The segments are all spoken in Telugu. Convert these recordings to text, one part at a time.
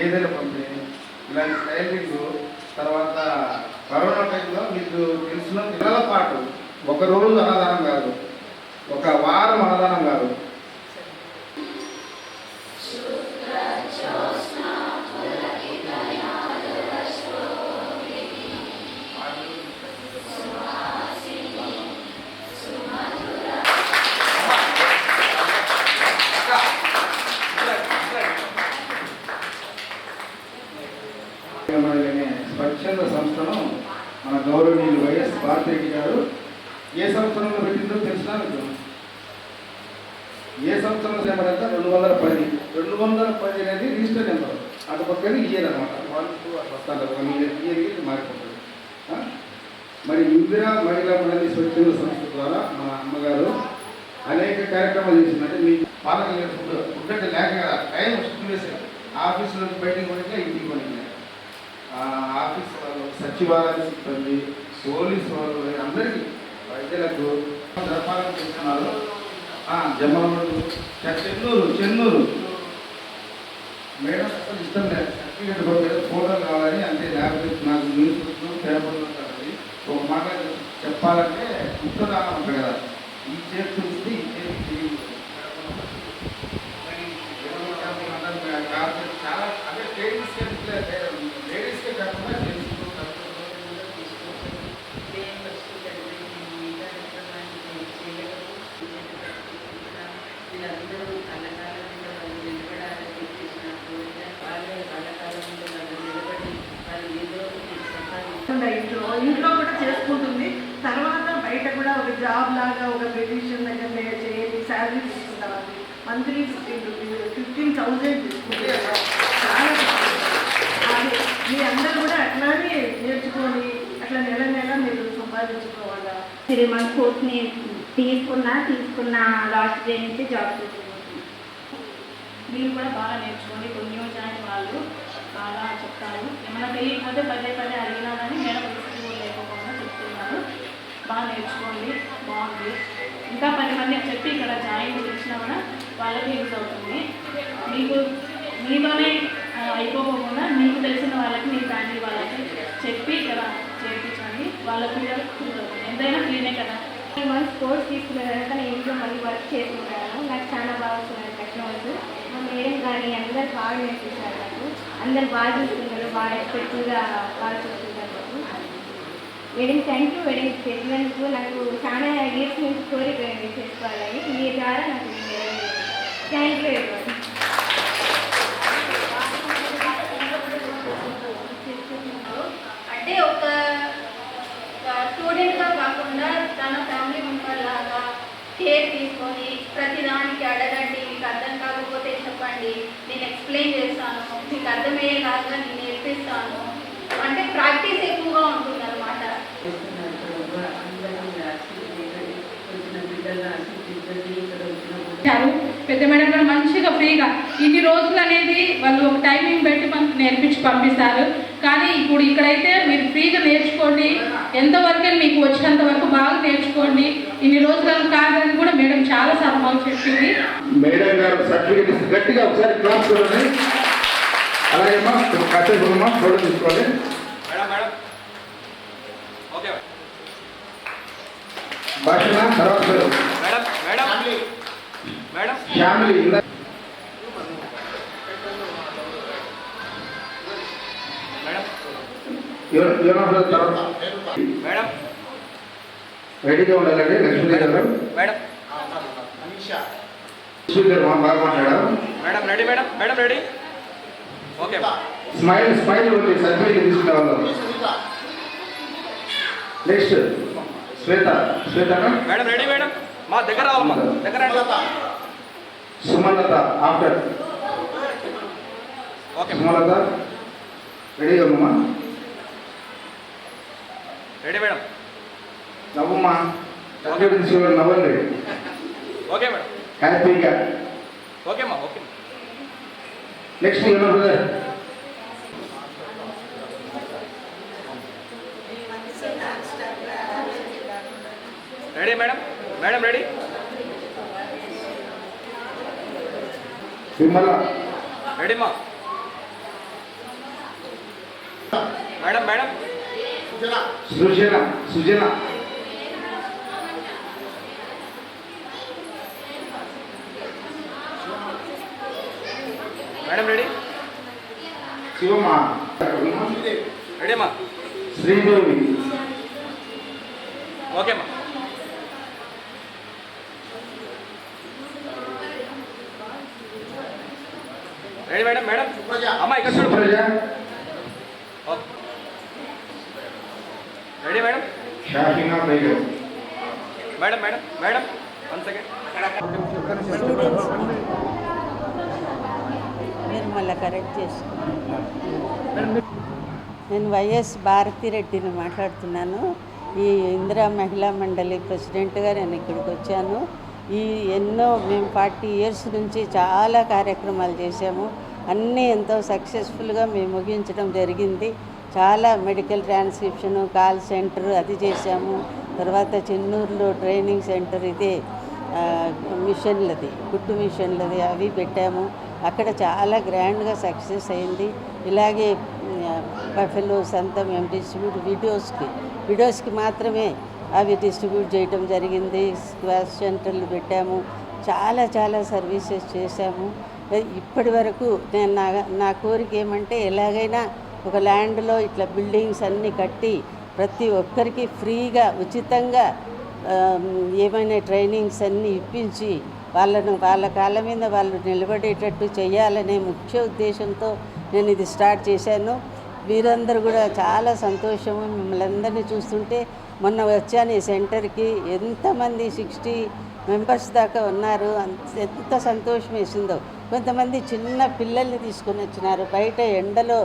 ఏదైనా పంపిణీ ఇలాంటి టైమింగ్. తర్వాత కరోనా టైంలో మీకు తెలిసిన నెలల పాటు ఒక రోజు అన్నదానం కాదు, ఒక వారం అన్నదానం కాదు, స్వచ్ఛంద సంస్థను మన గౌరవనీయులు వైఎస్ భారతిరెడ్డి గారు ఏ సంవత్సరంలో పెట్టిందో తెలిసినా మీకు? ఏ సంవత్సరంలో చేపడంతా 210 అనేది రిజిస్టర్ నెంబర్. అటు పక్కన ఇయర్ అనమాట, 1 2 అట్లా వస్తారు, 1 ఇయర్ మారిపోతుంది. మరి ఇందిరా మహిళా మండలి స్వచ్ఛంద సంస్థ ద్వారా మన అమ్మగారు అనేక కార్యక్రమాలు చేసిందంటే మీ పాలక ఫుడ్ అంటే లేక కదా టైం వేసారు. ఆఫీస్ నుంచి బయటికి పోయినా ఇంటికి పోయినా ఆఫీస్ వాళ్ళు, సచివాలయ సిబ్బంది, పోలీసు వాళ్ళు అందరికీ వైద్యులకు జరపాలని చూస్తున్నారు. జమ్మలమడు, చెన్నూరు మేడం అసలు ఇష్టం లేదు, సర్టిఫికేట్ కొట్టలేదు, ఫోటోలు కావాలని. అంతే లేకపోతే నాకు న్యూస్ పేపర్లు ఉంటుంది. ఒక మాట చెప్పాలంటే ఉత్తరాలు ఉంటాయి కదా, ఈ చేతి ఉంది ఈ చేతి చాలా అదే లేడీస్కే లేడీస్కే కాకుండా ఇంట్లో కూడా చేసుకుంటుంది. తర్వాత బయట కూడా ఒక జాబ్ లాగా ఒక బ్యూటిషియన్ దగ్గర చేయాలి, శాలరీ తీసుకుంటారు. మంత్లీ 15,000 తీసుకుంటే చాలా. అది మీ అందరూ కూడా అట్లానే నేర్చుకొని అట్లా నెల మీరు సంపాదించుకోవాలా. 3 months కోర్స్ని తీసుకున్న లాస్ట్ డే నుంచి జాబ్ చేస్తున్నాను. మీరు కూడా బాగా నేర్చుకోండి. కొన్ని యోజన వాళ్ళు బాగా చెప్తారు. ఏమైనా తెలియకపోతే పదే అడిగినా కానీ మేడం లేకపోకుండా చెప్తున్నారు. బాగా నేర్చుకోండి, బాగుంది. ఇంకా 10 మంది చెప్పి ఇక్కడ జాయిన్ చేసినా కూడా వాళ్ళకి యూజ్ అవుతుంది. మీకు మీలోనే అయిపోకుండా మీకు తెలిసిన వాళ్ళకి, మీ ఫ్యామిలీ వాళ్ళకి చెప్పి ఇక్కడ చేయించండి. వాళ్ళకి యూజ్ అవుతుంది. ఎంతైనా ఫ్రీనే కదా. 3 months కోర్స్ తీసుకున్న తర్వాత నేను ఇంట్లో మళ్ళీ వర్క్ చేసుకుంటాను. నాకు చాలా బాగా వస్తున్నాయి కస్టమర్స్. మా మేడం కానీ అందరు బాగా నేర్పిస్తారు. నాకు అందరు బాగా చూస్తున్నారు, బాగా ఎక్స్పెక్టివ్గా బాగా చూస్తున్నారు. Wedding thank you. వెడ్డింగ్ చేసినందుకు నాకు చాలా ఇయర్స్ నుంచి స్టోరీ చేసుకోవాలని మీ ద్వారా నాకు థ్యాంక్ యూ ఎవరి. అంటే ఒక స్టూడెంట్గా కాకుండా తన ఫ్యామిలీ మెంబర్ లాగా కేర్ తీసుకొని ప్రతిదానికి అడగండి. మీకు అర్థం కాకపోతే చెప్పండి, నేను ఎక్స్ప్లెయిన్ చేస్తాను, మీకు అర్థమయ్యేలాగా నేను నేర్పిస్తాను. అంటే ప్రాక్టీస్ ఎక్కువగా ఉంటుంది అన్నమాట. పెద్ద మేడం గారు మంచిగా ఫ్రీగా ఇన్ని రోజులు అనేది వాళ్ళు ఒక టైమింగ్ పెట్టి మనకు నేర్పించి పంపిస్తారు. కానీ ఇప్పుడు ఇక్కడైతే మీరు ఫ్రీగా నేర్చుకోండి, ఎంతవరకు మీకు వచ్చినంత వరకు బాగా నేర్చుకోండి. ఇన్ని రోజులు కాదని కూడా మేడం చాలా సార్లు మాకు చెప్పింది. మేడం గారు సర్టిఫికేట్ గట్టిగా ఒకసారి క్లాస్ చూడండి. అలాగే కట్టేసుకున్నామా, ఫోటో తీసుకోండి. భాషణ తర్వాత ఫ్యామిలీ రెడీగా ఉండాలండి. లక్ష్మీ గారు బాగా మాట్లాడారు. స్మైల్ ఉంది, సర్టిఫికేట్ తీసుకునే వాళ్ళు. నెక్స్ట్ శ్వేత మా దగ్గర సుమలత ఆఫ్టర్. సుమలత రెడీగా ఉందమ్మా. Ready madam. నవ్వమ్మా, నవ్వండి. Okay madam. హ్యాపీగా. ఓకే అమ్మా. Okay. Next you know brother. Ready madam. Ready. Vimala ready మా. Srujana Sujana madam ready Sivamma ready అమ్మా శ్రీదేవి ఓకే అమ్మా రెడీ మేడం మేడం అమ్మా ఇక్కడ చూడు Supraja okay ready madam Shahina Begum madam madam madam 1 second మీరు మళ్ళీ కరెక్ట్ చేసుకోండి. నేను వైఎస్ భారతిరెడ్డిని మాట్లాడుతున్నాను. ఈ ఇందిరా మహిళా మండలి ప్రెసిడెంట్గా నేను ఇక్కడికి వచ్చాను. మేము 40 ఇయర్స్ నుంచి చాలా కార్యక్రమాలు చేశాము. అన్నీ ఎంతో సక్సెస్ఫుల్గా మేము ముగించడం జరిగింది. చాలా మెడికల్ ట్రాన్స్క్రిప్షను, కాల్ సెంటర్ అది చేశాము. తర్వాత చెన్నూరులో ట్రైనింగ్ సెంటర్ ఇదే మిషన్లది, కుట్టు మిషన్లది అవి పెట్టాము. అక్కడ చాలా గ్రాండ్గా సక్సెస్ అయింది. ఇలాగే బఫెలోస్ అంతా మేము డిస్ట్రిబ్యూట్ విడోస్కి మాత్రమే అవి డిస్ట్రిబ్యూట్ చేయటం జరిగింది. స్క్వాష్ సెంటర్లు పెట్టాము. చాలా చాలా సర్వీసెస్ చేశాము. ఇప్పటి వరకు నేను నా కోరిక ఏమంటే ఎలాగైనా ఒక ల్యాండ్లో ఇట్లా బిల్డింగ్స్ అన్నీ కట్టి ప్రతి ఒక్కరికి ఫ్రీగా ఉచితంగా ఏమైనా ట్రైనింగ్స్ అన్నీ ఇప్పించి వాళ్ళ కాళ్ళ మీద వాళ్ళు నిలబడేటట్టు చేయాలనే ముఖ్య ఉద్దేశంతో నేను ఇది స్టార్ట్ చేశాను. వీరందరూ కూడా చాలా సంతోషము. మిమ్మల్ని అందరినీ చూస్తుంటే మొన్న వచ్చాను ఈ సెంటర్కి, ఎంతమంది 60 మెంబర్స్ దాకా ఉన్నారు. ఎంత సంతోషం వేసిందో. కొంతమంది చిన్న పిల్లల్ని తీసుకొని వచ్చినారు. బయట ఎండలో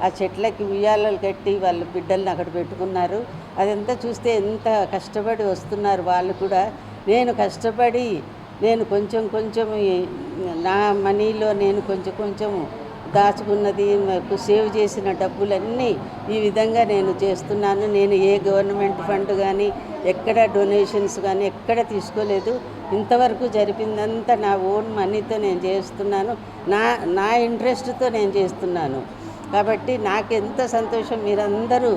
ఆ చెట్లకి ఉయ్యాలలు కట్టి వాళ్ళ బిడ్డల్ని అక్కడ పెట్టుకున్నారు. అదంతా చూస్తే ఎంత కష్టపడి వస్తున్నారు వాళ్ళు కూడా. నేను కష్టపడి నేను కొంచెం నా మనీలో నేను కొంచెం దాచుకున్నది సేవ్ చేసిన డబ్బులన్నీ ఈ విధంగా నేను చేస్తున్నాను. నేను ఏ గవర్నమెంట్ ఫండ్ కానీ ఎక్కడ డొనేషన్స్ కానీ ఎక్కడ తీసుకోలేదు. ఇంతవరకు జరిపిందంతా నా ఓన్ మనీతో నేను చేస్తున్నాను. నా ఇంట్రెస్ట్తో నేను చేస్తున్నాను. కాబట్టి నాకు ఎంత సంతోషం. మీరందరూ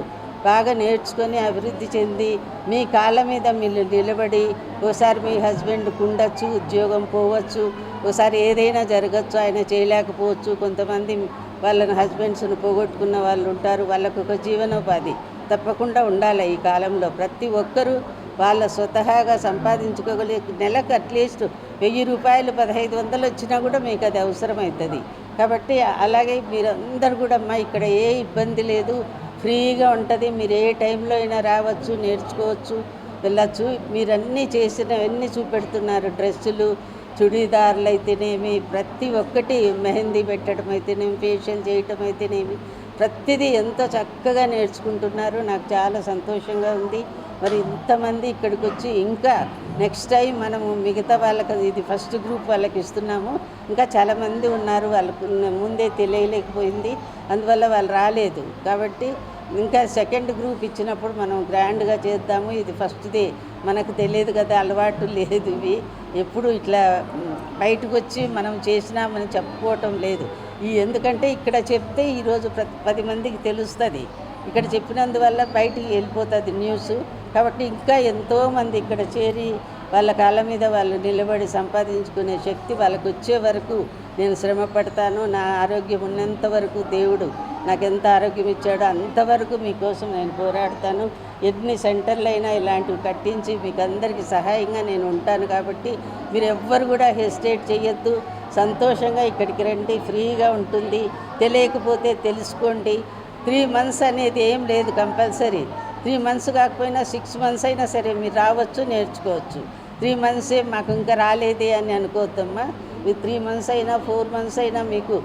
బాగా నేర్చుకొని అభివృద్ధి చెంది మీ కాళ్ళ మీద మీరు నిలబడి, ఓసారి మీ హస్బెండ్కి ఉండొచ్చు, ఉద్యోగం పోవచ్చు, ఓసారి ఏదైనా జరగచ్చు, ఆయన చేయలేకపోవచ్చు. కొంతమంది వాళ్ళ హస్బెండ్స్ను పోగొట్టుకున్న వాళ్ళు ఉంటారు. వాళ్ళకు ఒక జీవనోపాధి తప్పకుండా ఉండాలి. ఈ కాలంలో ప్రతి ఒక్కరూ వాళ్ళ స్వతహాగా సంపాదించుకోగలి నెలకు అట్లీస్ట్ 1000 రూపాయలు 1500 వచ్చినా కూడా మీకు అది అవసరమవుతుంది. కాబట్టి అలాగే మీరందరూ కూడా అమ్మా ఇక్కడ ఏ ఇబ్బంది లేదు, ఫ్రీగా ఉంటుంది. మీరు ఏ టైంలో అయినా రావచ్చు, నేర్చుకోవచ్చు, వెళ్ళచ్చు. మీరన్నీ చేసినవన్నీ చూపెడుతున్నారు. డ్రెస్సులు, చుడీదార్లు అయితేనేమి, ప్రతి ఒక్కటి మెహందీ పెట్టడం అయితేనేమి, ఫేషియల్ చేయటం అయితేనేమి, ప్రతిదీ ఎంతో చక్కగా నేర్చుకుంటున్నారు. నాకు చాలా సంతోషంగా ఉంది. మరి ఇంతమంది ఇక్కడికి వచ్చి ఇంకా నెక్స్ట్ టైం మనము మిగతా వాళ్ళకి ఇది ఫస్ట్ గ్రూప్ వాళ్ళకి ఇస్తున్నాము. ఇంకా చాలామంది ఉన్నారు, వాళ్ళకు ముందే తెలియలేకపోయింది, అందువల్ల వాళ్ళు రాలేదు. కాబట్టి ఇంకా సెకండ్ గ్రూప్ ఇచ్చినప్పుడు మనం గ్రాండ్గా చేద్దాము. ఇది ఫస్ట్దే, మనకు తెలియదు కదా, అలవాటు లేదు. ఇవి ఎప్పుడు ఇట్లా బయటకు వచ్చి మనం చేసినామని చెప్పుకోవటం లేదు. ఎందుకంటే ఇక్కడ చెప్తే ఈరోజు 10 మందికి తెలుస్తుంది. ఇక్కడ చెప్పినందువల్ల బయటికి వెళ్ళిపోతుంది న్యూస్. కాబట్టి ఇంకా ఎంతోమంది ఇక్కడ చేరి వాళ్ళ కాళ్ళ మీద వాళ్ళు నిలబడి సంపాదించుకునే శక్తి వాళ్ళకు వచ్చే వరకు నేను శ్రమ పడతాను. నా ఆరోగ్యం ఉన్నంత వరకు దేవుడు నాకు ఎంత ఆరోగ్యం ఇచ్చాడో అంతవరకు మీకోసం నేను పోరాడతాను. ఎన్ని సెంటర్లు అయినా ఇలాంటివి కట్టించి మీకు అందరికీ సహాయంగా నేను ఉంటాను. కాబట్టి మీరు ఎవ్వరు కూడా హెసిటేట్ చేయొద్దు. సంతోషంగా ఇక్కడికి రండి, ఫ్రీగా ఉంటుంది. తెలియకపోతే తెలుసుకోండి. 3 months అనేది ఏం లేదు కంపల్సరీ. 3 months కాకపోయినా 6 months అయినా సరే మీరు రావచ్చు, నేర్చుకోవచ్చు. 3 months మాకు ఇంకా రాలేదే అని అనుకోవద్దమ్మా. మీరు 3 months అయినా 4 months అయినా మీకు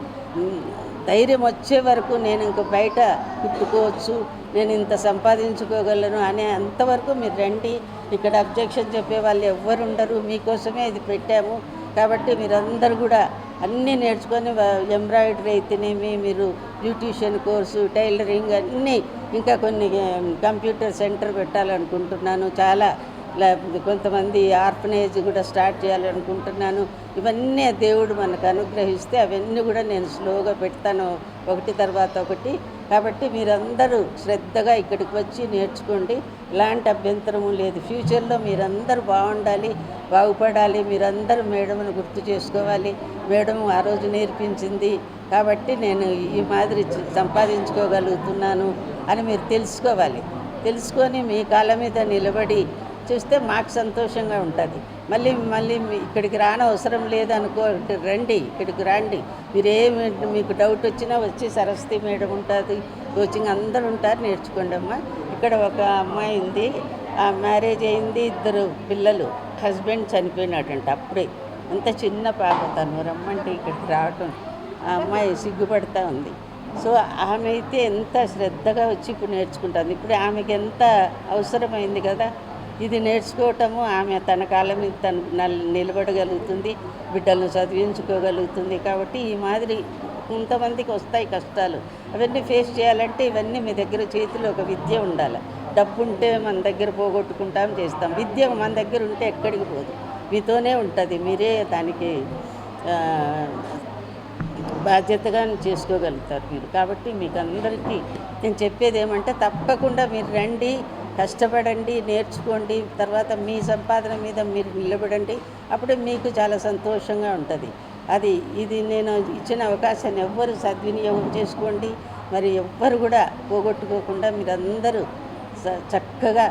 ధైర్యం వచ్చే వరకు నేను ఇంక బయట కుట్టుకోవచ్చు, నేను ఇంత సంపాదించుకోగలను అనే అంతవరకు మీరు రండి. ఇక్కడ అబ్జెక్షన్ చెప్పే వాళ్ళు ఎవ్వరు ఉండరు. మీకోసమే ఇది పెట్టాము. కాబట్టి మీరందరూ కూడా అన్నీ నేర్చుకొని ఎంబ్రాయిడరీ అయితేనేమి, మీరు బ్యూటీషియన్ కోర్సు, టైలరింగ్ అన్నీ, ఇంకా కొన్ని కంప్యూటర్ సెంటర్ పెట్టాలనుకుంటున్నాను. చాలా లేకపోతే కొంతమంది ఆర్ఫనేజ్ కూడా స్టార్ట్ చేయాలనుకుంటున్నాను. ఇవన్నీ దేవుడు మనకు అనుగ్రహిస్తే అవన్నీ కూడా నేను స్లోగా పెడతాను, ఒకటి తర్వాత ఒకటి. కాబట్టి మీరందరూ శ్రద్ధగా ఇక్కడికి వచ్చి నేర్చుకోండి, ఎలాంటి అభ్యంతరము లేదు. ఫ్యూచర్లో మీరందరూ బాగుండాలి, బాగుపడాలి. మీరందరూ మేడంను గుర్తు చేసుకోవాలి. మేడం ఆ రోజు నేర్పించింది కాబట్టి నేను ఈ మాదిరి సంపాదించుకోగలుగుతున్నాను అని మీరు తెలుసుకోవాలి. తెలుసుకొని మీ కాళ్ళ మీద నిలబడి చూస్తే మాకు సంతోషంగా ఉంటుంది. మళ్ళీ ఇక్కడికి రానవసరం లేదనుకో, రండి, ఇక్కడికి రండి. మీరేమి మీకు డౌట్ వచ్చినా వచ్చి సరస్వతి మేడం ఉంటుంది, కోచింగ్ అందరూ ఉంటారు, నేర్చుకోండి అమ్మా. ఇక్కడ ఒక అమ్మాయి ఉంది, ఆ మ్యారేజ్ అయింది, 2 పిల్లలు, హస్బెండ్ చనిపోయినాడంట అప్పుడే. అంత చిన్న పాప, తను రమ్మంటే ఇక్కడికి రావటం ఆ అమ్మాయి సిగ్గుపడతా ఉంది. సో ఆమె అయితే ఎంత శ్రద్ధగా వచ్చి ఇప్పుడు నేర్చుకుంటుంది. ఇప్పుడు ఆమెకి ఎంత అవసరమైంది కదా ఇది నేర్చుకోవటము. ఆమె తన కాళ్ళ మీద తను నిలబడగలుగుతుంది, బిడ్డలను చదివించుకోగలుగుతుంది. కాబట్టి ఈ మాదిరి కొంతమందికి వస్తాయి కష్టాలు, అవన్నీ ఫేస్ చేయాలంటే ఇవన్నీ మీ దగ్గర చేతిలో ఒక విద్య ఉండాలి. డబ్బు ఉంటే మన దగ్గర పోగొట్టుకుంటాం, చేస్తాం. విద్య మన దగ్గర ఉంటే ఎక్కడికి పోదు, మీతోనే ఉంటుంది. మీరే దానికి బాధ్యతగా చేసుకోగలుగుతారు మీరు. కాబట్టి మీకు అందరికీ నేను చెప్పేది ఏమంటే తప్పకుండా మీరు రండి, కష్టపడండి, నేర్చుకోండి. తర్వాత మీ సంపాదన మీద మీరు నిలబడండి. అప్పుడే మీకు చాలా సంతోషంగా ఉంటుంది. ఇది నేను ఇచ్చిన అవకాశాన్ని ఎవ్వరు సద్వినియోగం చేసుకోండి. మరి ఎవ్వరు కూడా పోగొట్టుకోకుండా మీరందరూ చక్కగా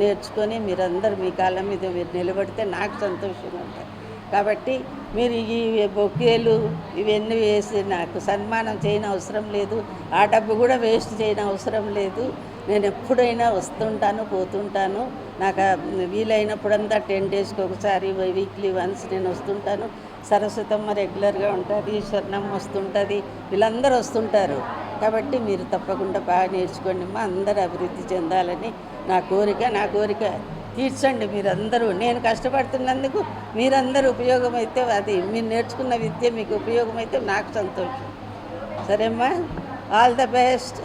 నేర్చుకొని మీరందరూ మీ కాళ్ళ మీద మీరు నిలబడితే నాకు సంతోషంగా ఉంటుంది. కాబట్టి మీరు ఈ బొకేలు ఇవన్నీ వేసి నాకు సన్మానం చేయని అవసరం లేదు, ఆ డబ్బు కూడా వేస్ట్ చేయని అవసరం లేదు. నేను ఎప్పుడైనా వస్తుంటాను, పోతుంటాను. నాకు వీలైనప్పుడంతా 10 డేస్కి ఒకసారి, వీక్లీ వన్స్ నేను వస్తుంటాను. సరస్వతమ్మ రెగ్యులర్గా ఉంటుంది, స్వర్ణమ్మ వస్తుంటుంది, వీళ్ళందరూ వస్తుంటారు. కాబట్టి మీరు తప్పకుండా బాగా నేర్చుకోండి అమ్మా. అందరూ అభివృద్ధి చెందాలని నా కోరిక తీర్చండి మీరందరూ. నేను కష్టపడుతున్నందుకు మీరందరూ ఉపయోగమైతే, అది మీరు నేర్చుకున్న విద్య మీకు ఉపయోగమైతే నాకు సంతోషం. సరేమ్మా, ఆల్ ద బెస్ట్.